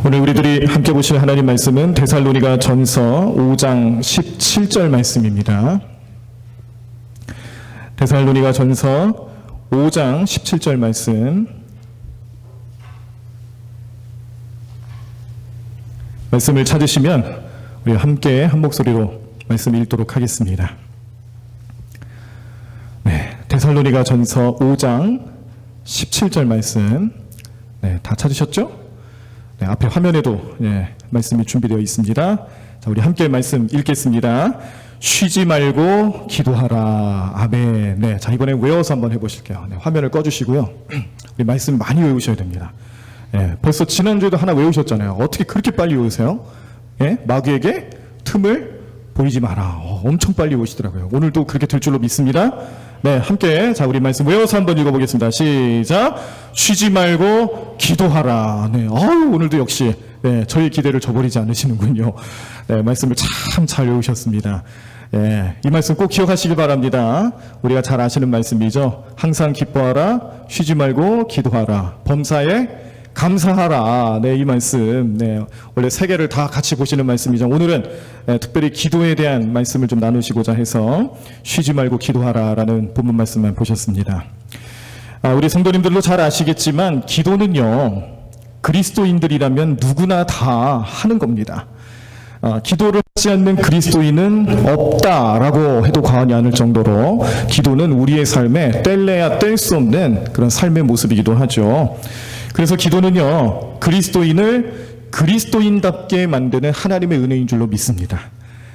오늘 우리들이 함께 보실 하나님 말씀은 데살로니가 전서 5장 17절 말씀입니다. 데살로니가 전서 5장 17절 말씀을 찾으시면 우리 함께 한 목소리로 말씀 읽도록 하겠습니다. 네, 데살로니가 전서 5장 17절 말씀, 다 찾으셨죠? 네, 앞에 화면에도 말씀이 준비되어 있습니다. 자, 우리 함께 말씀 읽겠습니다. 쉬지 말고 기도하라. 아멘. 네, 자, 이번에 외워서 한번 해보실게요. 네, 화면을 꺼주시고요. 우리 말씀 많이 외우셔야 됩니다. 벌써 지난주에도 하나 외우셨잖아요. 어떻게 그렇게 빨리 외우세요? 마귀에게 틈을 보이지 마라. 엄청 빨리 외우시더라고요. 오늘도 그렇게 될 줄로 믿습니다. 네, 함께 자 우리 말씀 외워서 한번 읽어보겠습니다. 시작. 쉬지 말고 기도하라. 네, 오늘도 역시 저희 기대를 저버리지 않으시는군요. 네, 말씀을 참 잘 외우셨습니다. 이 말씀 꼭 기억하시기 바랍니다. 우리가 잘 아시는 말씀이죠. 항상 기뻐하라, 쉬지 말고 기도하라, 범사에 감사하라. 네, 이 말씀. 원래 세 개를 다 같이 보시는 말씀이죠. 오늘은 특별히 기도에 대한 말씀을 좀 나누시고자 해서 쉬지 말고 기도하라라는 본문 말씀만 보셨습니다. 우리 성도님들도 잘 아시겠지만 기도는요, 그리스도인들이라면 누구나 다 하는 겁니다. 기도를 하지 않는 그리스도인은 없다라고 해도 과언이 아닐 정도로 기도는 우리의 삶에 뗄래야 뗄 수 없는 그런 삶의 모습이기도 하죠. 그래서 기도는요, 그리스도인을 그리스도인답게 만드는 하나님의 은혜인 줄로 믿습니다.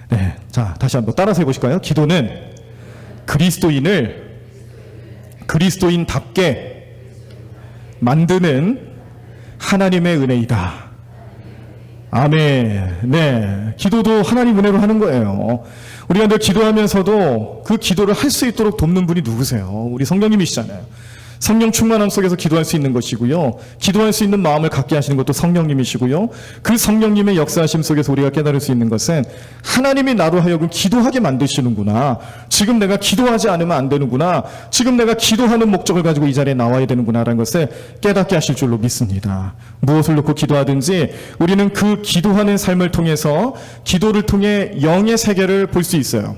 네, 자, 다시 한번 따라서 해보실까요? 기도는 그리스도인을 그리스도인답게 만드는 하나님의 은혜이다. 아멘. 네, 기도도 하나님 은혜로 하는 거예요. 우리가 늘 기도하면서도 그 기도를 할 수 있도록 돕는 분이 누구세요? 우리 성령님이시잖아요. 성령 충만함 속에서 기도할 수 있는 것이고요. 기도할 수 있는 마음을 갖게 하시는 것도 성령님이시고요. 그 성령님의 역사하심 속에서 우리가 깨달을 수 있는 것은 하나님이 나로 하여금 기도하게 만드시는구나. 지금 내가 기도하지 않으면 안 되는구나. 지금 내가 기도하는 목적을 가지고 이 자리에 나와야 되는구나라는 것을 깨닫게 하실 줄로 믿습니다. 무엇을 놓고 기도하든지 우리는 그 기도하는 삶을 통해서 기도를 통해 영의 세계를 볼 수 있어요.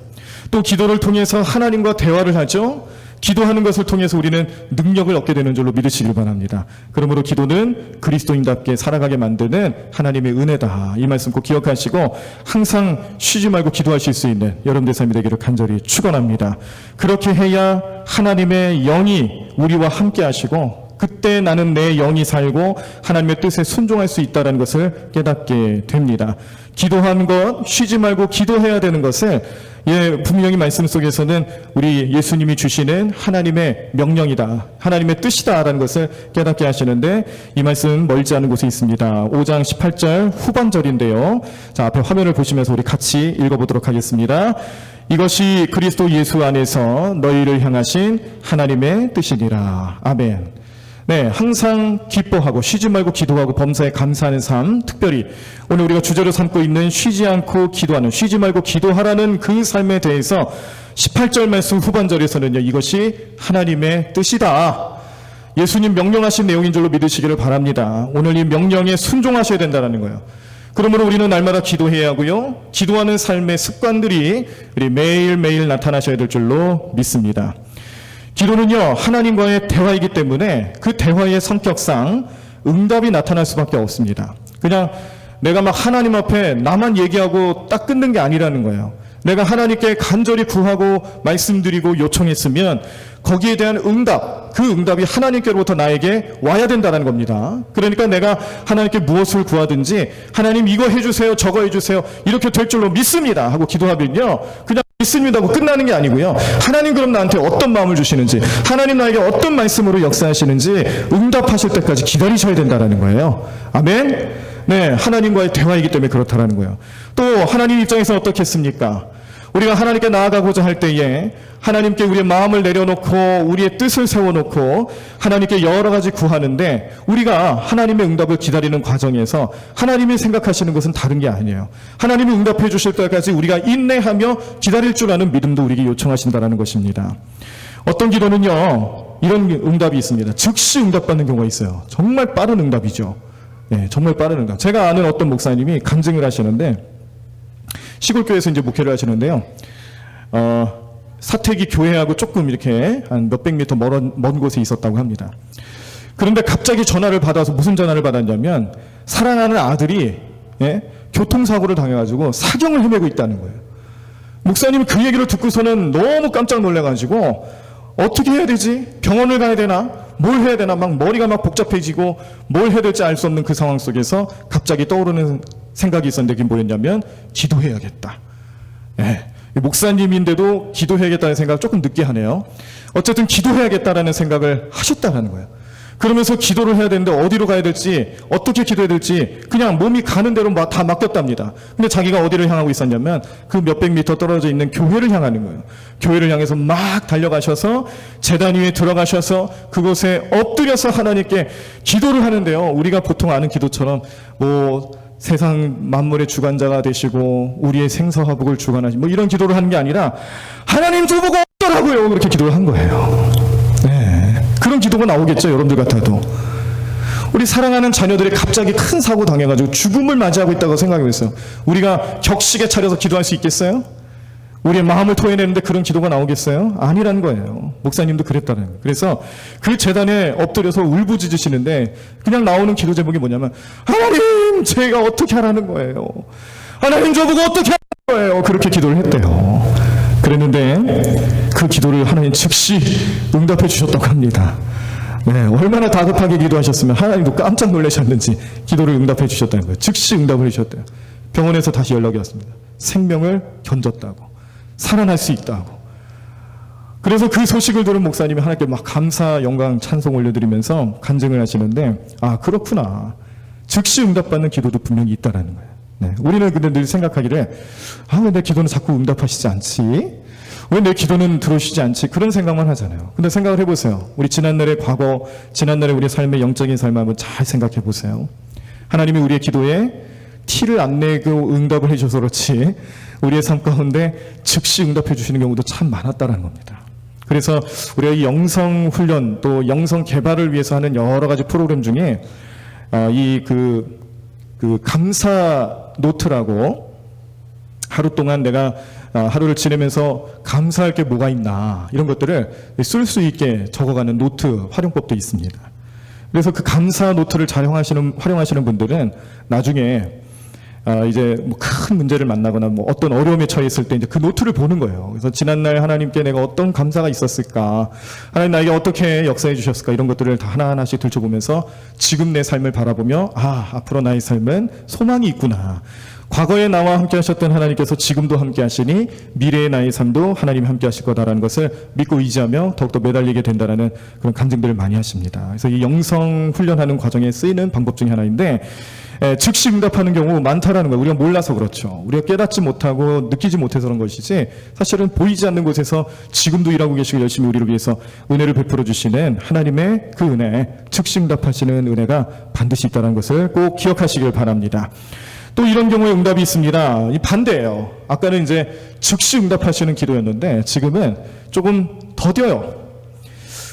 또 기도를 통해서 하나님과 대화를 하죠. 기도하는 것을 통해서 우리는 능력을 얻게 되는 줄로 믿으시길 바랍니다. 그러므로 기도는 그리스도인답게 살아가게 만드는 하나님의 은혜다. 이 말씀 꼭 기억하시고 항상 쉬지 말고 기도하실 수 있는 여러분들의 삶이 되기를 간절히 축원합니다. 그렇게 해야 하나님의 영이 우리와 함께 하시고 그때 나는 내 영이 살고 하나님의 뜻에 순종할 수 있다는 것을 깨닫게 됩니다. 기도한 것, 쉬지 말고 기도해야 되는 것을 분명히 말씀 속에서는 우리 예수님이 주시는 하나님의 명령이다, 하나님의 뜻이다라는 것을 깨닫게 하시는데 이 말씀 멀지 않은 곳에 있습니다. 5장 18절 후반절인데요. 자, 앞에 화면을 보시면서 우리 같이 읽어보도록 하겠습니다. 이것이 그리스도 예수 안에서 너희를 향하신 하나님의 뜻이니라. 아멘. 네, 항상 기뻐하고 쉬지 말고 기도하고 범사에 감사하는 삶, 특별히 오늘 우리가 주제로 삼고 있는 쉬지 않고 기도하는, 쉬지 말고 기도하라는 그 삶에 대해서 18절 말씀 후반절에서는요, 이것이 하나님의 뜻이다. 예수님 명령하신 내용인 줄로 믿으시기를 바랍니다. 오늘 이 명령에 순종하셔야 된다는 거예요. 그러므로 우리는 날마다 기도해야 하고요, 기도하는 삶의 습관들이 우리 매일매일 나타나셔야 될 줄로 믿습니다. 기도는요, 하나님과의 대화이기 때문에 그 대화의 성격상 응답이 나타날 수밖에 없습니다. 그냥 내가 막 하나님 앞에 나만 얘기하고 딱 끊는 게 아니라는 거예요. 내가 하나님께 간절히 구하고 말씀드리고 요청했으면 거기에 대한 응답, 그 응답이 하나님께로부터 나에게 와야 된다는 겁니다. 그러니까 내가 하나님께 무엇을 구하든지 하나님 이거 해주세요, 저거 해주세요, 이렇게 될 줄로 믿습니다 하고 기도하면요, 그냥 믿습니다 하고 끝나는 게 아니고요, 하나님 그럼 나한테 어떤 마음을 주시는지, 하나님 나에게 어떤 말씀으로 역사하시는지 응답하실 때까지 기다리셔야 된다는 거예요. 아멘. 네, 하나님과의 대화이기 때문에 그렇다라는 거예요. 또 하나님 입장에서 어떻겠습니까? 우리가 하나님께 나아가고자 할 때에 하나님께 우리의 마음을 내려놓고 우리의 뜻을 세워놓고 하나님께 여러 가지 구하는데 우리가 하나님의 응답을 기다리는 과정에서 하나님이 생각하시는 것은 다른 게 아니에요. 하나님이 응답해 주실 때까지 우리가 인내하며 기다릴 줄 아는 믿음도 우리에게 요청하신다는 것입니다. 어떤 기도는요, 이런 응답이 있습니다. 즉시 응답받는 경우가 있어요. 정말 빠른 응답이죠. 예, 정말 빠른 응답. 제가 아는 어떤 목사님이 간증을 하시는데 시골교회에서 이제 목회를 하시는데요. 사택이 교회하고 조금 이렇게 한 몇백 미터 먼 곳에 있었다고 합니다. 그런데 갑자기 전화를 받아서 무슨 전화를 받았냐면 사랑하는 아들이 교통사고를 당해가지고 사경을 헤매고 있다는 거예요. 목사님이 그 얘기를 듣고서는 너무 깜짝 놀래가지고 어떻게 해야 되지? 병원을 가야 되나? 뭘 해야 되나? 막 머리가 막 복잡해지고 뭘 해야 될지 알 수 없는 그 상황 속에서 갑자기 떠오르는 생각이 있었는데 그게 뭐였냐면 기도해야겠다. 목사님인데도 기도해야겠다는 생각을 조금 늦게 하네요. 어쨌든 기도해야겠다라는 생각을 하셨다는 거예요. 그러면서 기도를 해야 되는데 어디로 가야 될지 어떻게 기도해야 될지 그냥 몸이 가는 대로 다 맡겼답니다. 근데 자기가 어디를 향하고 있었냐면 그 몇백 미터 떨어져 있는 교회를 향하는 거예요. 교회를 향해서 막 달려가셔서 제단 위에 들어가셔서 그곳에 엎드려서 하나님께 기도를 하는데요. 우리가 보통 아는 기도처럼 세상 만물의 주관자가 되시고 우리의 생사화복을 주관하시고 이런 기도를 하는 게 아니라 하나님 저보고 어쩌라고요 그렇게 기도를 한 거예요. 그런 기도가 나오겠죠. 여러분들 같아도 우리 사랑하는 자녀들이 갑자기 큰 사고 당해가지고 죽음을 맞이하고 있다고 생각해보세요. 우리가 격식에 차려서 기도할 수 있겠어요? 우리의 마음을 토해내는데 그런 기도가 나오겠어요? 아니라는 거예요. 목사님도 그랬다는 거예요. 그래서 그 재단에 엎드려서 울부짖으시는데 그냥 나오는 기도 제목이 뭐냐면 하나님 제가 어떻게 하라는 거예요. 하나님 저보고 어떻게 하라는 거예요. 그렇게 기도를 했대요. 그랬는데 그 기도를 하나님 즉시 응답해 주셨다고 합니다. 얼마나 다급하게 기도하셨으면 하나님도 깜짝 놀라셨는지 기도를 응답해 주셨다는 거예요. 즉시 응답을 해주셨대요. 병원에서 다시 연락이 왔습니다. 생명을 견뎠다고. 살아날 수 있다고. 그래서 그 소식을 들은 목사님이 하나님께 막 감사, 영광, 찬송 올려드리면서 간증을 하시는데 그렇구나. 즉시 응답받는 기도도 분명히 있다라는 거예요. 우리는 근데 늘 생각하기를 왜 내 기도는 자꾸 응답하시지 않지? 왜 내 기도는 들어오시지 않지? 그런 생각만 하잖아요. 근데 생각을 해보세요. 우리 지난날의 과거, 지난날의 우리의 삶의 영적인 삶을 한번 잘 생각해 보세요. 하나님이 우리의 기도에 티를 안 내고 응답을 해주셔서 그렇지 우리의 삶 가운데 즉시 응답해 주시는 경우도 참 많았다는 겁니다. 그래서 우리가 이 영성 훈련 또 영성 개발을 위해서 하는 여러 가지 프로그램 중에 그 감사 노트라고 하루 동안 내가 하루를 지내면서 감사할 게 뭐가 있나 이런 것들을 쓸 수 있게 적어가는 노트 활용법도 있습니다. 그래서 그 감사 노트를 잘 활용하시는 분들은 나중에 이제 큰 문제를 만나거나 어떤 어려움에 처했을 때 이제 그 노트를 보는 거예요. 그래서 지난날 하나님께 내가 어떤 감사가 있었을까, 하나님 나에게 어떻게 역사해 주셨을까 이런 것들을 다 하나하나씩 들춰보면서 지금 내 삶을 바라보며 앞으로 나의 삶은 소망이 있구나. 과거에 나와 함께 하셨던 하나님께서 지금도 함께 하시니 미래의 나의 삶도 하나님이 함께 하실 거다라는 것을 믿고 의지하며 더욱더 매달리게 된다라는 그런 간증들을 많이 하십니다. 그래서 이 영성 훈련하는 과정에 쓰이는 방법 중에 하나인데 즉시 응답하는 경우 많다라는 거예요. 우리가 몰라서 그렇죠. 우리가 깨닫지 못하고 느끼지 못해서 그런 것이지 사실은 보이지 않는 곳에서 지금도 일하고 계시고 열심히 우리를 위해서 은혜를 베풀어 주시는 하나님의 그 은혜, 즉시 응답하시는 은혜가 반드시 있다는 것을 꼭 기억하시길 바랍니다. 또 이런 경우에 응답이 있습니다. 이 반대예요. 아까는 이제 즉시 응답하시는 기도였는데 지금은 조금 더뎌요.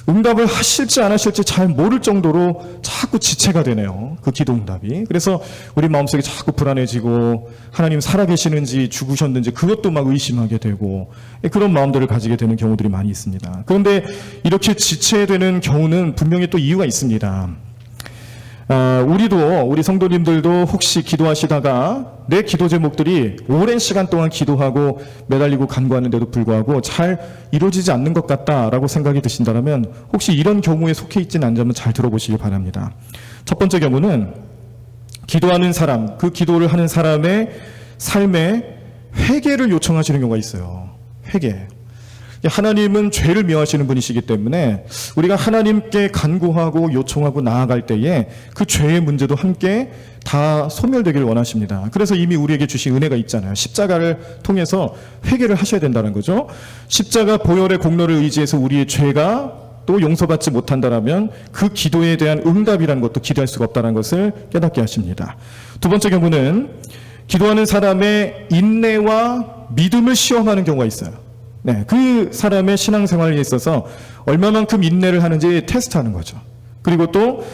응답을 하실지 안 하실지 잘 모를 정도로 자꾸 지체가 되네요. 그 기도 응답이. 그래서 우리 마음속에 자꾸 불안해지고 하나님 살아계시는지 죽으셨는지 그것도 막 의심하게 되고 그런 마음들을 가지게 되는 경우들이 많이 있습니다. 그런데 이렇게 지체되는 경우는 분명히 또 이유가 있습니다. 우리 성도님들도 혹시 기도하시다가 내 기도 제목들이 오랜 시간 동안 기도하고 매달리고 간구하는데도 불구하고 잘 이루어지지 않는 것 같다라고 생각이 드신다면 혹시 이런 경우에 속해 있지는 않다면 잘 들어보시기 바랍니다. 첫 번째 경우는 기도하는 사람, 그 기도를 하는 사람의 삶에 회개를 요청하시는 경우가 있어요. 회개. 하나님은 죄를 미워하시는 분이시기 때문에 우리가 하나님께 간구하고 요청하고 나아갈 때에 그 죄의 문제도 함께 다 소멸되기를 원하십니다. 그래서 이미 우리에게 주신 은혜가 있잖아요. 십자가를 통해서 회개를 하셔야 된다는 거죠. 십자가 보혈의 공로를 의지해서 우리의 죄가 또 용서받지 못한다라면 그 기도에 대한 응답이라는 것도 기대할 수가 없다는 것을 깨닫게 하십니다. 두 번째 경우는 기도하는 사람의 인내와 믿음을 시험하는 경우가 있어요. 그 사람의 신앙생활에 있어서 얼마만큼 인내를 하는지 테스트하는 거죠. 그리고 또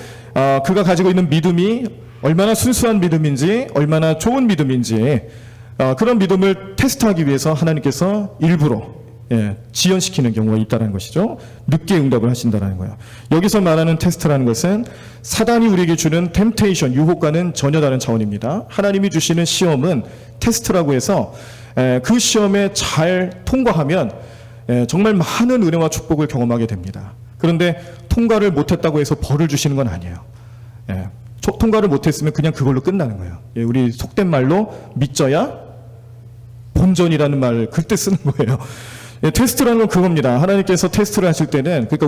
그가 가지고 있는 믿음이 얼마나 순수한 믿음인지, 얼마나 좋은 믿음인지, 그런 믿음을 테스트하기 위해서 하나님께서 일부러 지연시키는 경우가 있다는 것이죠. 늦게 응답을 하신다는 거예요. 여기서 말하는 테스트라는 것은 사단이 우리에게 주는 템테이션, 유혹과는 전혀 다른 차원입니다. 하나님이 주시는 시험은 테스트라고 해서 그 시험에 잘 통과하면 정말 많은 은혜와 축복을 경험하게 됩니다. 그런데 통과를 못했다고 해서 벌을 주시는 건 아니에요. 통과를 못했으면 그냥 그걸로 끝나는 거예요. 우리 속된 말로 믿져야 본전이라는 말을 그때 쓰는 거예요. 테스트라는 건 그겁니다. 하나님께서 테스트를 하실 때는, 그러니까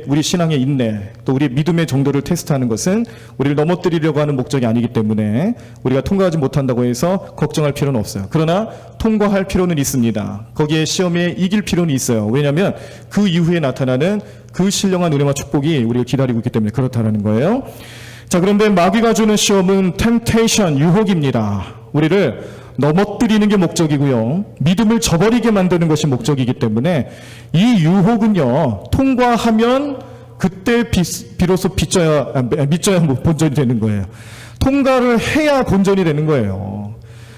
우리 신앙의 인내, 또 우리 믿음의 정도를 테스트하는 것은 우리를 넘어뜨리려고 하는 목적이 아니기 때문에 우리가 통과하지 못한다고 해서 걱정할 필요는 없어요. 그러나 통과할 필요는 있습니다. 거기에 시험에 이길 필요는 있어요. 왜냐하면 그 이후에 나타나는 그 신령한 은혜와 축복이 우리를 기다리고 있기 때문에 그렇다는 거예요. 자, 그런데 마귀가 주는 시험은 템테이션, 유혹입니다. 우리를 넘어뜨리는 게 목적이고요. 믿음을 저버리게 만드는 것이 목적이기 때문에 이 유혹은요, 통과하면 그때 비로소 믿져야 본전이 되는 거예요. 통과를 해야 본전이 되는 거예요.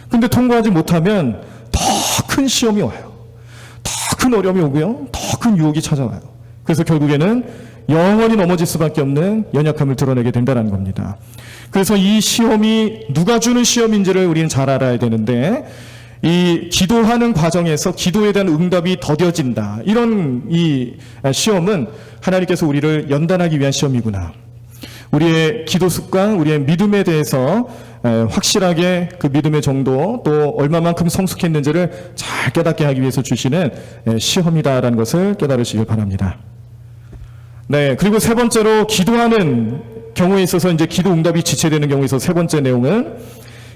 근데 통과하지 못하면 더 큰 시험이 와요. 더 큰 어려움이 오고요. 더 큰 유혹이 찾아와요. 그래서 결국에는 영원히 넘어질 수밖에 없는 연약함을 드러내게 된다는 겁니다. 그래서 이 시험이 누가 주는 시험인지를 우리는 잘 알아야 되는데, 이 기도하는 과정에서 기도에 대한 응답이 더뎌진다. 이런 이 시험은 하나님께서 우리를 연단하기 위한 시험이구나. 우리의 기도 습관, 우리의 믿음에 대해서 확실하게 그 믿음의 정도, 또 얼마만큼 성숙했는지를 잘 깨닫게 하기 위해서 주시는 시험이다라는 것을 깨달으시길 바랍니다. 네, 그리고 세 번째로 기도하는 경우에 있어서 이제 기도 응답이 지체되는 경우에 있어서 세 번째 내용은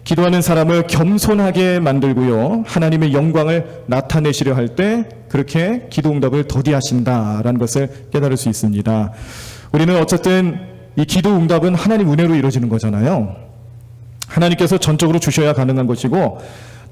기도하는 사람을 겸손하게 만들고요, 하나님의 영광을 나타내시려 할 때 그렇게 기도 응답을 더디하신다라는 것을 깨달을 수 있습니다. 우리는 어쨌든 이 기도 응답은 하나님 은혜로 이루어지는 거잖아요. 하나님께서 전적으로 주셔야 가능한 것이고,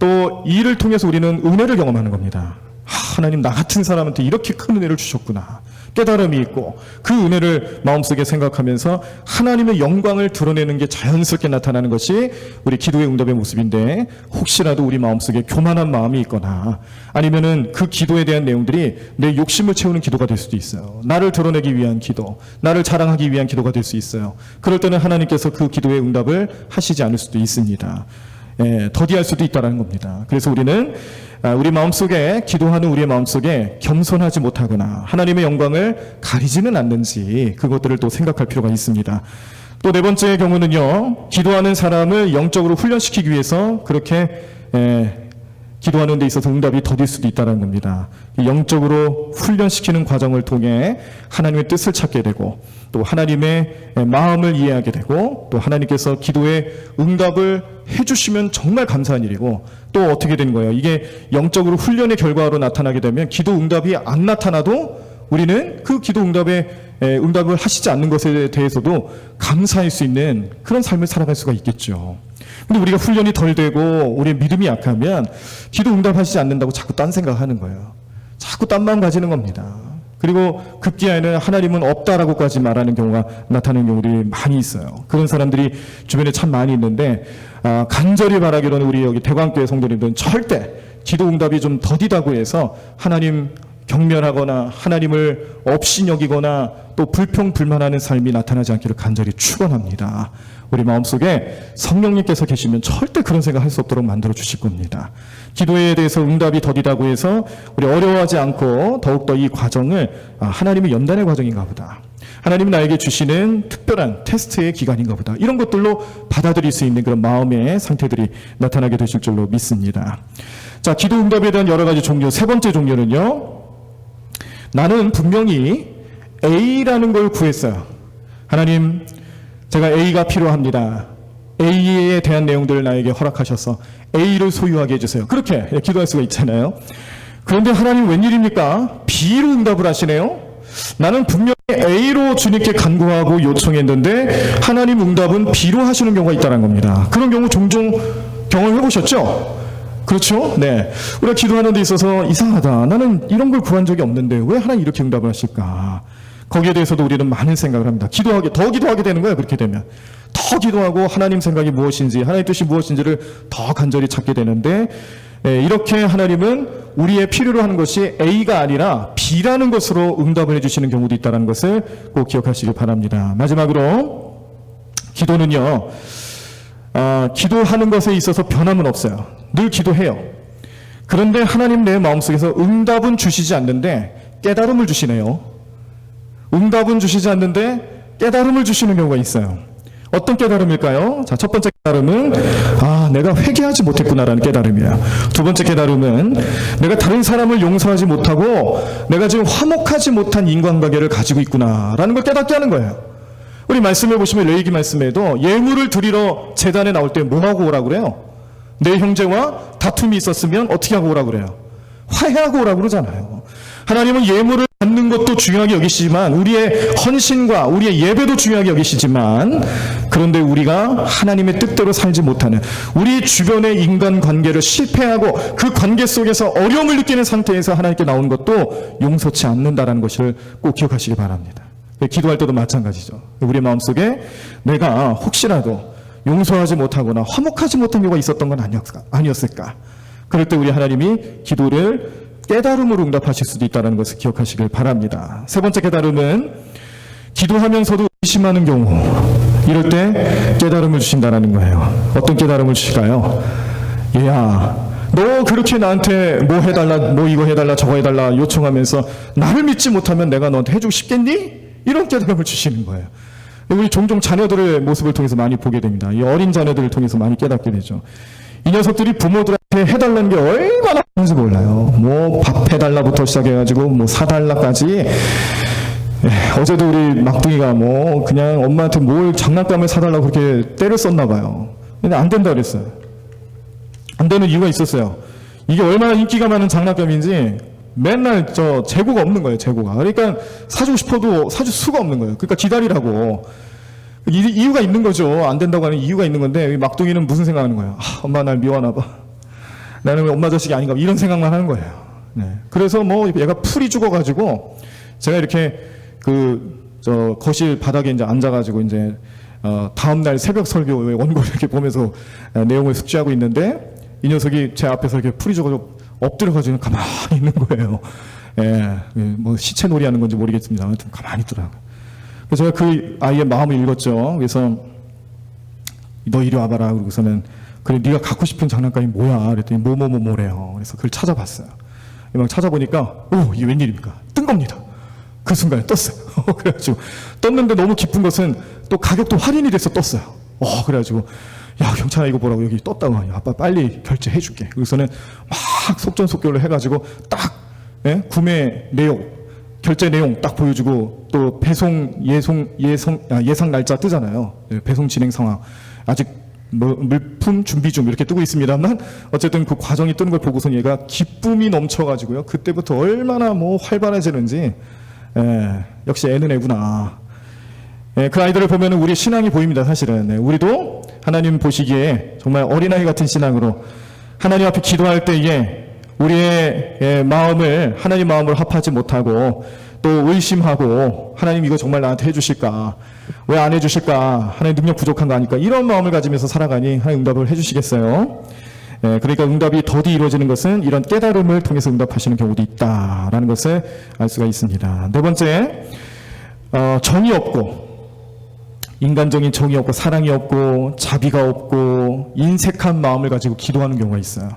또 이를 통해서 우리는 은혜를 경험하는 겁니다. 하나님, 나 같은 사람한테 이렇게 큰 은혜를 주셨구나. 깨달음이 있고 그 은혜를 마음속에 생각하면서 하나님의 영광을 드러내는 게 자연스럽게 나타나는 것이 우리 기도의 응답의 모습인데, 혹시라도 우리 마음속에 교만한 마음이 있거나 아니면은 그 기도에 대한 내용들이 내 욕심을 채우는 기도가 될 수도 있어요. 나를 드러내기 위한 기도, 나를 자랑하기 위한 기도가 될 수 있어요. 그럴 때는 하나님께서 그 기도의 응답을 하시지 않을 수도 있습니다. 더디할 수도 있다는 겁니다. 그래서 우리는 우리 마음속에, 기도하는 우리의 마음속에 겸손하지 못하거나 하나님의 영광을 가리지는 않는지 그것들을 또 생각할 필요가 있습니다. 또 네 번째 경우는요, 기도하는 사람을 영적으로 훈련시키기 위해서 그렇게 기도하는 데 있어서 응답이 더딜 수도 있다는 겁니다. 영적으로 훈련시키는 과정을 통해 하나님의 뜻을 찾게 되고, 또 하나님의 마음을 이해하게 되고, 또 하나님께서 기도에 응답을 해주시면 정말 감사한 일이고, 또 어떻게 되는 거예요? 이게 영적으로 훈련의 결과로 나타나게 되면 기도 응답이 안 나타나도 우리는 그 기도 응답에 응답을 하시지 않는 것에 대해서도 감사할 수 있는 그런 삶을 살아갈 수가 있겠죠. 근데 우리가 훈련이 덜 되고 우리의 믿음이 약하면 기도 응답하시지 않는다고 자꾸 딴 생각하는 거예요. 자꾸 딴 마음 가지는 겁니다. 그리고 급기야에는 하나님은 없다라고까지 말하는 경우가 나타나는 경우들이 많이 있어요. 그런 사람들이 주변에 참 많이 있는데, 간절히 바라기로는 우리 여기 대광교회 성도님들은 절대 기도 응답이 좀 더디다고 해서 하나님 경멸하거나 하나님을 업신여기거나 또 불평불만하는 삶이 나타나지 않기를 간절히 축원합니다. 우리 마음속에 성령님께서 계시면 절대 그런 생각할 수 없도록 만들어 주실 겁니다. 기도에 대해서 응답이 더디다고 해서 우리 어려워하지 않고 더욱더 이 과정을 하나님의 연단의 과정인가 보다, 하나님이 나에게 주시는 특별한 테스트의 기간인가 보다, 이런 것들로 받아들일 수 있는 그런 마음의 상태들이 나타나게 되실 줄로 믿습니다. 자, 기도 응답에 대한 여러 가지 종류, 세 번째 종류는요, 나는 분명히 A라는 걸 구했어요. 하나님, 제가 A가 필요합니다. A에 대한 내용들을 나에게 허락하셔서 A를 소유하게 해주세요. 그렇게 기도할 수가 있잖아요. 그런데 하나님 웬일입니까? B로 응답을 하시네요. 나는 분명히 A로 주님께 간구하고 요청했는데 하나님 응답은 B로 하시는 경우가 있다는 겁니다. 그런 경우 종종 경험해 보셨죠? 그렇죠? 네. 우리가 기도하는 데 있어서 이상하다, 나는 이런 걸 구한 적이 없는데 왜 하나님 이렇게 응답을 하실까? 거기에 대해서도 우리는 많은 생각을 합니다. 더 기도하게 되는 거예요. 그렇게 되면 더 기도하고 하나님 생각이 무엇인지, 하나님 뜻이 무엇인지를 더 간절히 찾게 되는데, 이렇게 하나님은 우리의 필요로 하는 것이 A가 아니라 B라는 것으로 응답을 해주시는 경우도 있다는 것을 꼭 기억하시길 바랍니다. 마지막으로 기도는요, 기도하는 것에 있어서 변함은 없어요. 늘 기도해요. 그런데 하나님 내 마음속에서 응답은 주시지 않는데 깨달음을 주시네요. 응답은 주시지 않는데 깨달음을 주시는 경우가 있어요. 어떤 깨달음일까요? 자, 첫 번째 깨달음은 내가 회개하지 못했구나라는 깨달음이에요. 두 번째 깨달음은 내가 다른 사람을 용서하지 못하고 내가 지금 화목하지 못한 인간관계를 가지고 있구나라는 걸 깨닫게 하는 거예요. 우리 말씀해 보시면 레위기 말씀에도 예물을 드리러 제단에 나올 때 뭐하고 오라고 그래요? 내 형제와 다툼이 있었으면 어떻게 하고 오라고 그래요? 화해하고 오라고 그러잖아요. 하나님은 예물을 받는 것도 중요하게 여기시지만 우리의 헌신과 우리의 예배도 중요하게 여기시지만, 그런데 우리가 하나님의 뜻대로 살지 못하는 우리 주변의 인간관계를 실패하고 그 관계 속에서 어려움을 느끼는 상태에서 하나님께 나오는 것도 용서치 않는다는 것을 꼭 기억하시기 바랍니다. 기도할 때도 마찬가지죠. 우리의 마음속에 내가 혹시라도 용서하지 못하거나 화목하지 못한 경우가 있었던 건 아니었을까? 그럴 때 우리 하나님이 기도를 깨달음으로 응답하실 수도 있다는 것을 기억하시길 바랍니다. 세 번째 깨달음은 기도하면서도 의심하는 경우, 이럴 때 깨달음을 주신다는 거예요. 어떤 깨달음을 주실까요? 얘야, 너 그렇게 나한테 뭐 해달라, 뭐 이거 해달라, 저거 해달라 요청하면서 나를 믿지 못하면 내가 너한테 해주고 싶겠니? 이런 깨달음을 주시는 거예요. 우리 종종 자녀들의 모습을 통해서 많이 보게 됩니다. 이 어린 자녀들을 통해서 많이 깨닫게 되죠. 이 녀석들이 부모들한테 해달라는 게 얼마나 많은지 몰라요. 뭐 밥 해달라부터 시작해가지고 뭐 사달라까지. 어제도 우리 막둥이가 뭐 그냥 엄마한테 뭘 장난감을 사달라고 그렇게 때를 썼나 봐요. 근데 안 된다 그랬어요. 안 되는 이유가 있었어요. 이게 얼마나 인기가 많은 장난감인지 맨날 재고가 없는 거예요, 재고가. 그러니까 사주고 싶어도 사줄 수가 없는 거예요. 그러니까 기다리라고. 이유가 있는 거죠. 안 된다고 하는 이유가 있는 건데, 막둥이는 무슨 생각하는 거예요? 엄마 날 미워하나 봐. 나는 왜 엄마 자식이 아닌가 봐. 이런 생각만 하는 거예요. 네. 그래서 뭐 얘가 풀이 죽어가지고 제가 이렇게 거실 바닥에 이제 앉아가지고 이제 다음날 새벽 설교 원고를 이렇게 보면서 내용을 숙지하고 있는데, 이 녀석이 제 앞에서 이렇게 풀이 죽어서 엎드려가지고 가만히 있는 거예요. 뭐 시체놀이 하는 건지 모르겠습니다. 아무튼 가만히 있더라고요. 그래서 제가 그 아이의 마음을 읽었죠. 그래서 너 이리 와봐라. 그러고서는 그래 네가 갖고 싶은 장난감이 뭐야? 그랬더니 뭐래요. 그래서 그걸 찾아봤어요. 막 찾아보니까 이게 웬일입니까? 뜬 겁니다. 그 순간에 떴어요. 그래가지고 떴는데 너무 기쁜 것은 또 가격도 할인이 돼서 떴어요. 그래가지고 야, 경찰아 이거 보라고 여기 떴다고. 아빠 빨리 결제해줄게. 그래서는 막 속전속결로 해가지고 딱 구매 내용, 결제 내용 딱 보여주고, 또 배송 예상 날짜 뜨잖아요. 배송 진행 상황 아직 물품 준비 중 이렇게 뜨고 있습니다만, 어쨌든 그 과정이 뜨는 걸 보고서 얘가 기쁨이 넘쳐가지고요. 그때부터 얼마나 활발해지는지. 역시 애는 애구나. 그 아이들을 보면 우리 신앙이 보입니다. 사실은 우리도 하나님 보시기에 정말 어린아이 같은 신앙으로 하나님 앞에 기도할 때에 우리의 마음을 하나님 마음으로 합하지 못하고 또 의심하고, 하나님 이거 정말 나한테 해주실까? 왜 안 해주실까? 하나님 능력 부족한 거 아닐까? 이런 마음을 가지면서 살아가니 하나님 응답을 해주시겠어요? 그러니까 응답이 더디 이루어지는 것은 이런 깨달음을 통해서 응답하시는 경우도 있다라는 것을 알 수가 있습니다. 네 번째, 정이 없고, 인간적인 정이 없고 사랑이 없고 자비가 없고 인색한 마음을 가지고 기도하는 경우가 있어요.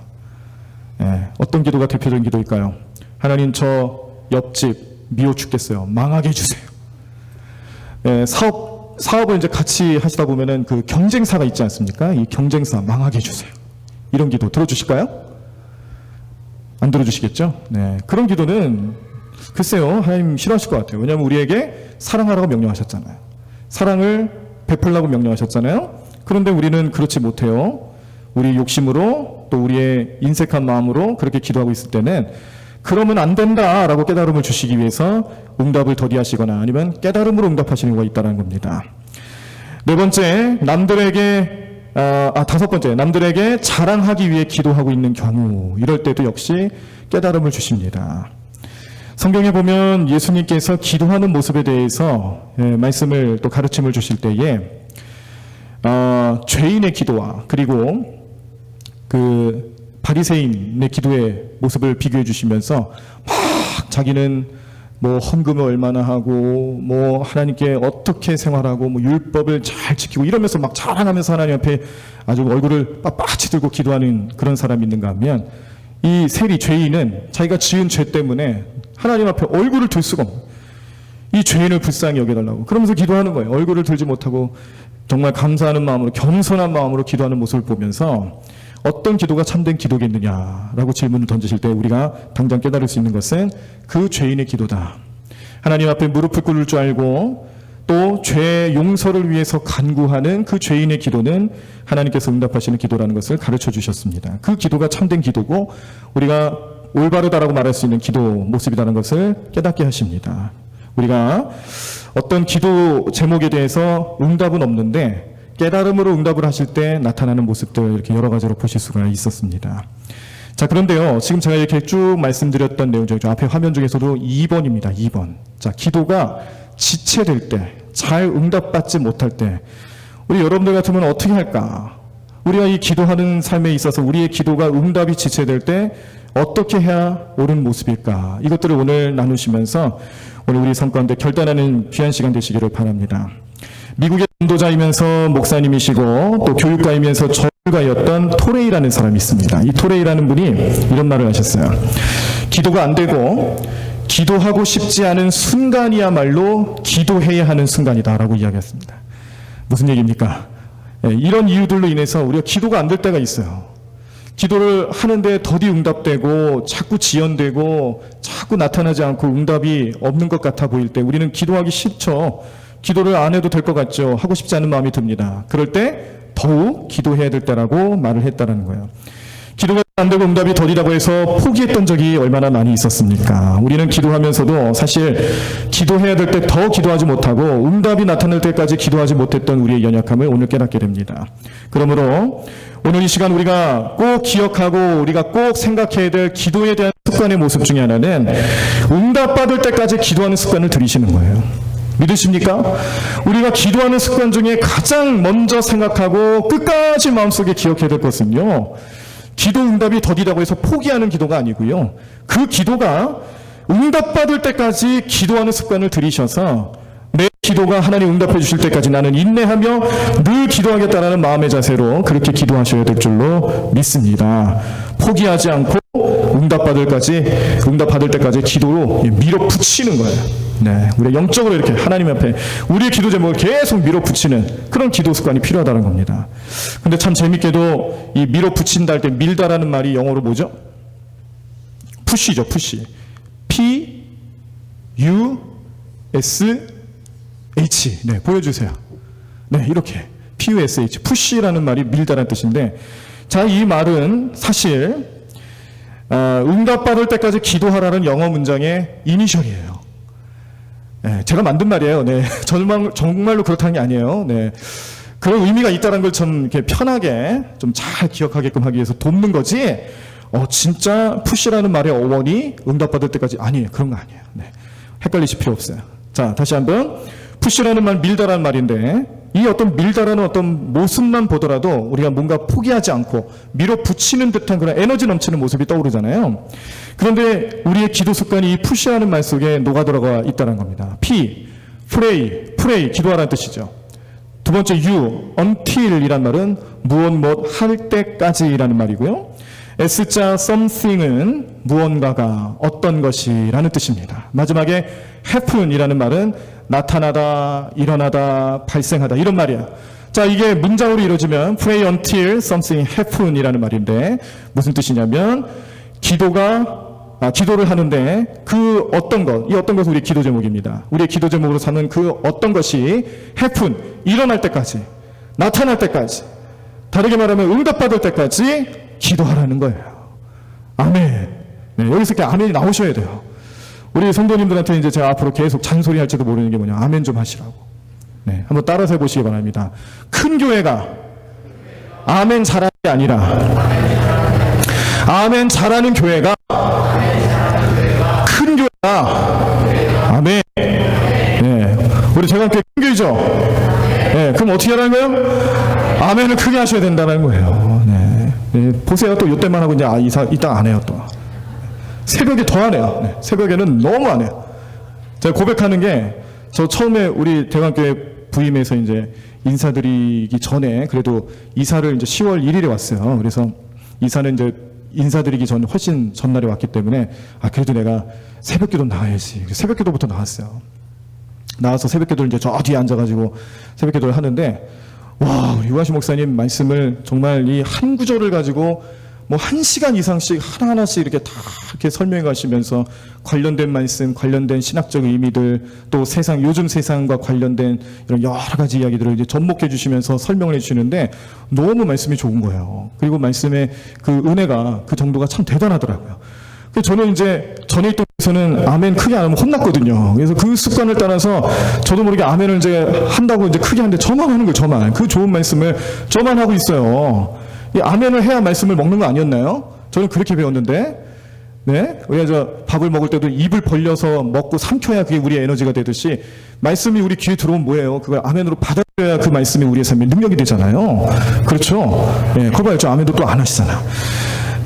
어떤 기도가 대표적인 기도일까요? 하나님 저 옆집 미워 죽겠어요. 망하게 해주세요. 사업을 이제 같이 하시다 보면은 그 경쟁사가 있지 않습니까? 이 경쟁사 망하게 해주세요. 이런 기도 들어주실까요? 안 들어주시겠죠? 네. 그런 기도는 글쎄요, 하나님 싫어하실 것 같아요. 왜냐하면 우리에게 사랑하라고 명령하셨잖아요. 사랑을 베풀라고 명령하셨잖아요. 그런데 우리는 그렇지 못해요. 우리 욕심으로 또 우리의 인색한 마음으로 그렇게 기도하고 있을 때는 그러면 안 된다라고 깨달음을 주시기 위해서 응답을 더디하시거나 아니면 깨달음으로 응답하시는 경우가 있다는 겁니다. 네 번째, 다섯 번째, 남들에게 자랑하기 위해 기도하고 있는 경우, 이럴 때도 역시 깨달음을 주십니다. 성경에 보면 예수님께서 기도하는 모습에 대해서 말씀을 또 가르침을 주실 때에 죄인의 기도와 그리고 그 바리새인의 기도의 모습을 비교해 주시면서 막 자기는 뭐 헌금을 얼마나 하고 뭐 하나님께 어떻게 생활하고 뭐 율법을 잘 지키고 이러면서 막 자랑하면서 하나님 앞에 아주 얼굴을 빳빳이 들고 기도하는 그런 사람이 있는가 하면, 이 세리 죄인은 자기가 지은 죄 때문에 하나님 앞에 얼굴을 들 수가 없는, 이 죄인을 불쌍히 여겨달라고 그러면서 기도하는 거예요. 얼굴을 들지 못하고 정말 감사하는 마음으로, 겸손한 마음으로 기도하는 모습을 보면서 어떤 기도가 참된 기도겠느냐라고 질문을 던지실 때 우리가 당장 깨달을 수 있는 것은 그 죄인의 기도다. 하나님 앞에 무릎을 꿇을 줄 알고 또 죄 용서를 위해서 간구하는 그 죄인의 기도는 하나님께서 응답하시는 기도라는 것을 가르쳐 주셨습니다. 그 기도가 참된 기도고 우리가 올바르다라고 말할 수 있는 기도 모습이라는 것을 깨닫게 하십니다. 우리가 어떤 기도 제목에 대해서 응답은 없는데 깨달음으로 응답을 하실 때 나타나는 모습들, 이렇게 여러 가지로 보실 수가 있었습니다. 자, 그런데요, 지금 제가 이렇게 쭉 말씀드렸던 내용 중에 앞에 화면 중에서도 2번입니다. 2번. 자, 기도가 지체될 때, 잘 응답받지 못할 때 우리 여러분들 같으면 어떻게 할까? 우리가 이 기도하는 삶에 있어서 우리의 기도가 응답이 지체될 때 어떻게 해야 옳은 모습일까? 이것들을 오늘 나누시면서 오늘 우리 삶 가운데 결단하는 귀한 시간 되시기를 바랍니다. 미국의 전도자이면서 목사님이시고 또 교육가이면서 전문가였던 토레이라는 사람이 있습니다. 이 토레이라는 분이 이런 말을 하셨어요. 기도가 안 되고 기도하고 싶지 않은 순간이야말로 기도해야 하는 순간이다라고 이야기했습니다. 무슨 얘기입니까? 이런 이유들로 인해서 우리가 기도가 안 될 때가 있어요. 기도를 하는데 더디 응답되고 자꾸 지연되고 자꾸 나타나지 않고 응답이 없는 것 같아 보일 때 우리는 기도하기 싫죠. 기도를 안 해도 될 것 같죠. 하고 싶지 않은 마음이 듭니다. 그럴 때 더욱 기도해야 될 때라고 말을 했다라는 거예요. 기도가 안 되고 응답이 더디다고 해서 포기했던 적이 얼마나 많이 있었습니까? 우리는 기도하면서도 사실 기도해야 될 때 더 기도하지 못하고 응답이 나타날 때까지 기도하지 못했던 우리의 연약함을 오늘 깨닫게 됩니다. 그러므로 오늘 이 시간 우리가 꼭 기억하고 우리가 꼭 생각해야 될 기도에 대한 습관의 모습 중에 하나는 응답받을 때까지 기도하는 습관을 들이시는 거예요. 믿으십니까? 우리가 기도하는 습관 중에 가장 먼저 생각하고 끝까지 마음속에 기억해야 될 것은요, 기도 응답이 더디다고 해서 포기하는 기도가 아니고요, 그 기도가 응답받을 때까지 기도하는 습관을 들이셔서 내 기도가 하나님 응답해 주실 때까지 나는 인내하며 늘 기도하겠다라는 마음의 자세로 그렇게 기도하셔야 될 줄로 믿습니다. 포기하지 않고 응답받을 때까지 기도로 밀어붙이는 거예요. 네, 우리 영적으로 이렇게 하나님 앞에 우리의 기도 제목을 계속 밀어붙이는 그런 기도 습관이 필요하다는 겁니다. 근데 참 재밌게도 이 밀어붙인다 할 때 밀다라는 말이 영어로 뭐죠? 푸시죠, 푸시. P, U, S, H. 네, 보여주세요. 네, 이렇게. P, U, S, H. 푸시라는 말이 밀다라는 뜻인데, 자, 이 말은 사실, 응답받을 때까지 기도하라는 영어 문장의 이니셜이에요. 네, 제가 만든 말이에요. 네, 정말로 그렇다는 게 아니에요. 네, 그런 의미가 있다는 걸 좀 이렇게 편하게 좀 잘 기억하게끔 하기 위해서 돕는 거지. 진짜 푸시라는 말의 어원이 응답받을 때까지 아니에요. 그런 거 아니에요. 네, 헷갈리실 필요 없어요. 자, 다시 한번 푸시라는 말, 밀다라는 말인데 이 어떤 밀다라는 어떤 모습만 보더라도 우리가 뭔가 포기하지 않고 밀어붙이는 듯한 그런 에너지 넘치는 모습이 떠오르잖아요. 그런데 우리의 기도 습관이 이 푸시라는 말 속에 녹아들어가 있다는 겁니다. P, pray, 기도하라는 뜻이죠. 두 번째 U, until이란 말은 무엇 할 때까지라는 말이고요. S자 something은 무언가가 어떤 것이라는 뜻입니다. 마지막에 happen이라는 말은 나타나다, 일어나다, 발생하다 이런 말이에요. 자, 이게 문장으로 이루어지면 pray until something happen이라는 말인데 무슨 뜻이냐면 기도를 하는데 그 어떤 것, 이 어떤 것은 우리 기도 제목입니다. 우리의 기도 제목으로 삼는 그 어떤 것이 happen, 일어날 때까지, 나타날 때까지, 다르게 말하면 응답받을 때까지 기도하라는 거예요. 아멘. 네, 여기서 이렇게 아멘이 나오셔야 돼요. 우리 성도님들한테 이제 제가 앞으로 계속 잔소리 할지도 모르는 게 뭐냐. 아멘 좀 하시라고. 네, 한번 따라서 해보시기 바랍니다. 큰 교회가 아멘 잘하는 게 아니라 아멘 잘하는 교회가 큰 교회가 아멘. 네, 우리 제가 함께 큰 교회죠. 네, 그럼 어떻게 하라는 거예요? 아멘을 크게 하셔야 된다는 거예요. 네. 네, 보세요. 또 이때만 하고 이제 이따 안 해요. 또 새벽에 더 안 해요. 네, 새벽에는 너무 안 해요. 제가 고백하는 게, 저 처음에 우리 대관교회 부임해서 이제 인사드리기 전에 그래도 이사를 이제 10월 1일에 왔어요. 그래서 이사는 이제 인사드리기 전 훨씬 전날에 왔기 때문에 그래도 내가 새벽기도 나와야지. 새벽기도부터 나왔어요. 나와서 새벽기도를 이제 저 뒤에 앉아가지고 새벽기도를 하는데, 와, 우리 유아시 목사님 말씀을 정말 이 한 구절을 가지고 뭐 1시간 이상씩 하나하나씩 이렇게 다 이렇게 설명해 가시면서 관련된 말씀, 관련된 신학적 의미들, 또 요즘 세상과 관련된 이런 여러 가지 이야기들을 이제 접목해 주시면서 설명을 해 주시는데 너무 말씀이 좋은 거예요. 그리고 말씀의 그 은혜가 그 정도가 참 대단하더라고요. 그래서 저는 이제 전에 있던 에서는 아멘 크게 안 하면 혼났거든요. 그래서 그 습관을 따라서 저도 모르게 아멘을 이제 한다고 이제 크게 하는데 저만 하는 거예요, 저만. 그 좋은 말씀을 저만 하고 있어요. 이 아멘을 해야 말씀을 먹는 거 아니었나요? 저는 그렇게 배웠는데, 네? 우리가 밥을 먹을 때도 입을 벌려서 먹고 삼켜야 그게 우리의 에너지가 되듯이 말씀이 우리 귀에 들어오면 뭐예요? 그걸 아멘으로 받아들여야 그 말씀이 우리의 삶의 능력이 되잖아요. 그렇죠? 예, 그거 봐요. 저 아멘도 또 안 하시잖아요.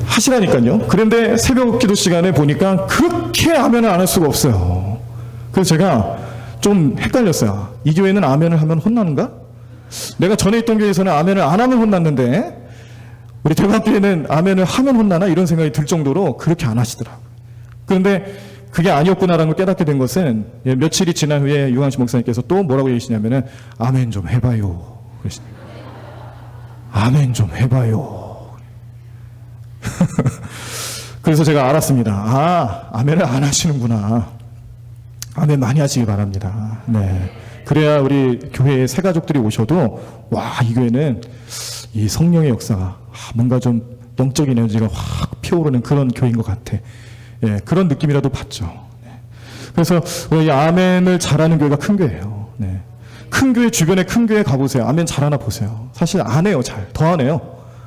하시라니까요. 그런데 새벽 기도 시간에 보니까 그렇게 아멘을 안 할 수가 없어요. 그래서 제가 좀 헷갈렸어요. 이 교회는 아멘을 하면 혼나는가? 내가 전에 있던 교회에서는 아멘을 안 하면 혼났는데 우리 대관교회는 아멘을 하면 혼나나? 이런 생각이 들 정도로 그렇게 안 하시더라고요. 그런데 그게 아니었구나라는 걸 깨닫게 된 것은 며칠이 지난 후에 유광식 목사님께서 또 뭐라고 얘기하시냐면은 아멘 좀 해봐요. 아멘 좀 해봐요. 그래서 제가 알았습니다. 아멘을 안 하시는구나. 아멘 많이 하시기 바랍니다. 네. 그래야 우리 교회에 새 가족들이 오셔도 이 교회는 이 성령의 역사가 뭔가 좀 영적인 에너지가 확 피어오르는 그런 교회인 것 같아. 예, 그런 느낌이라도 받죠. 네. 그래서 이 아멘을 잘하는 교회가 큰 교회예요. 네. 큰 교회 주변에 큰 교회 가보세요. 아멘 잘하나 보세요. 사실 안 해요. 더 안 해요.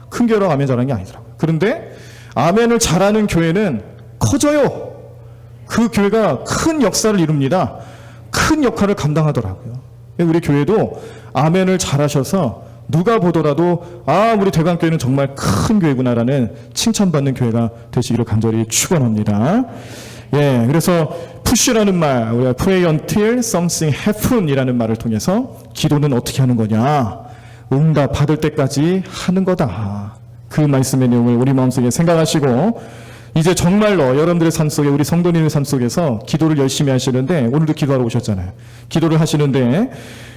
큰 교회라고 아멘 잘하는 게 아니더라고요. 그런데 아멘을 잘하는 교회는 커져요. 그 교회가 큰 역사를 이룹니다. 큰 역할을 감당하더라고요. 우리 교회도 아멘을 잘하셔서 누가 보더라도 우리 대관교회는 정말 큰 교회구나라는 칭찬받는 교회가 되시기를 간절히 축원합니다. 예, 그래서 push라는 말, 우리가 pray until something happen이라는 말을 통해서 기도는 어떻게 하는 거냐? 응답 받을 때까지 하는 거다. 그 말씀의 내용을 우리 마음속에 생각하시고 이제 정말로 여러분들의 삶 속에 우리 성도님의 삶 속에서 기도를 열심히 하시는데 오늘도 기도하러 오셨잖아요. 기도를 하시는데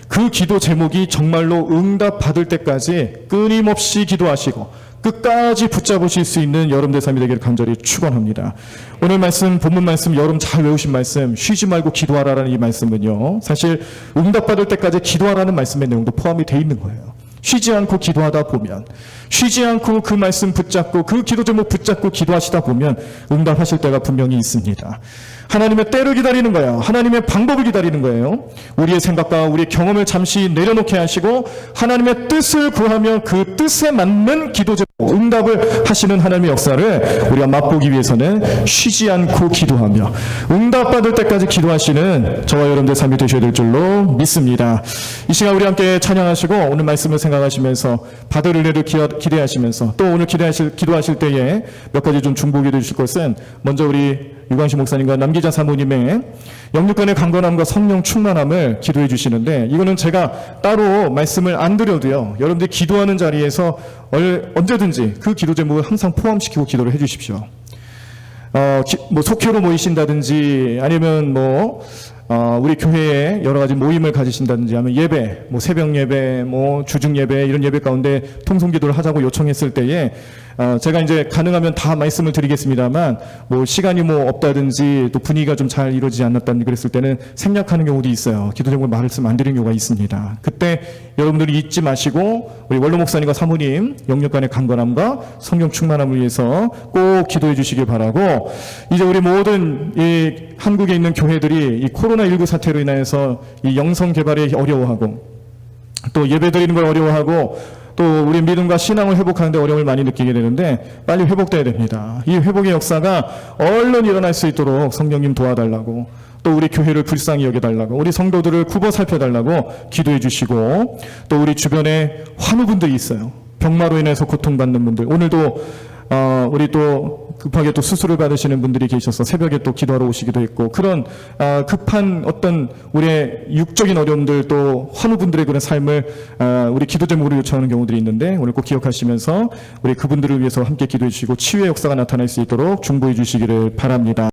그 기도 제목이 정말로 응답 받을 때까지 끊임없이 기도하시고 끝까지 붙잡으실 수 있는 여러분들의 삶이 되기를 간절히 축원합니다. 오늘 말씀, 본문 말씀, 여러분 잘 외우신 말씀, 쉬지 말고 기도하라라는 이 말씀은요, 사실 응답 받을 때까지 기도하라는 말씀의 내용도 포함이 되어 있는 거예요. 쉬지 않고 기도하다 보면, 쉬지 않고 그 말씀 붙잡고 그 기도 제목 붙잡고 기도하시다 보면 응답하실 때가 분명히 있습니다. 하나님의 때를 기다리는 거예요. 하나님의 방법을 기다리는 거예요. 우리의 생각과 우리의 경험을 잠시 내려놓게 하시고 하나님의 뜻을 구하며 그 뜻에 맞는 기도 제목, 응답을 하시는 하나님의 역사를 우리가 맛보기 위해서는 쉬지 않고 기도하며 응답받을 때까지 기도하시는 저와 여러분들 삶이 되셔야 될 줄로 믿습니다. 이 시간 우리 함께 찬양하시고 오늘 말씀을 생각하시면서 받을 은혜를 기대하시면서 또 오늘 기도하실 때에 몇 가지 좀 중보해 주실 것은 먼저 우리 유광식 목사님과 남기자 사모님의 영육간의 강건함과 성령 충만함을 기도해 주시는데 이거는 제가 따로 말씀을 안 드려도요. 여러분들이 기도하는 자리에서 언제든지 그 기도 제목을 항상 포함시키고 기도를 해 주십시오. 뭐 속회로 모이신다든지 아니면 우리 교회에 여러 가지 모임을 가지신다든지 하면 예배, 새벽 예배, 주중 예배 이런 예배 가운데 통성 기도를 하자고 요청했을 때에 제가 이제 가능하면 다 말씀을 드리겠습니다만 시간이 없다든지 또 분위기가 좀 잘 이루어지지 않았다든지 그랬을 때는 생략하는 경우도 있어요. 기도 제목을 말씀 안 드리는 경우가 있습니다. 그때 여러분들이 잊지 마시고 우리 원로 목사님과 사모님 영육간의 강건함과 성령 충만함을 위해서 꼭 기도해 주시길 바라고 이제 우리 모든 이 한국에 있는 교회들이 이 코로나19 사태로 인해서 이 영성 개발에 어려워하고 또 예배 드리는 걸 어려워하고 또 우리 믿음과 신앙을 회복하는 데 어려움을 많이 느끼게 되는데 빨리 회복돼야 됩니다. 이 회복의 역사가 얼른 일어날 수 있도록 성령님 도와달라고 또 우리 교회를 불쌍히 여겨달라고, 우리 성도들을 굽어 살펴달라고 기도해 주시고, 또 우리 주변에 환우분들이 있어요. 병마로 인해서 고통받는 분들, 오늘도 우리 또 급하게 또 수술을 받으시는 분들이 계셔서 새벽에 또 기도하러 오시기도 했고, 그런 급한 어떤 우리의 육적인 어려움들, 또 환우분들의 그런 삶을 우리 기도 제목으로 요청하는 경우들이 있는데, 오늘 꼭 기억하시면서 우리 그분들을 위해서 함께 기도해 주시고 치유의 역사가 나타날 수 있도록 중보해 주시기를 바랍니다.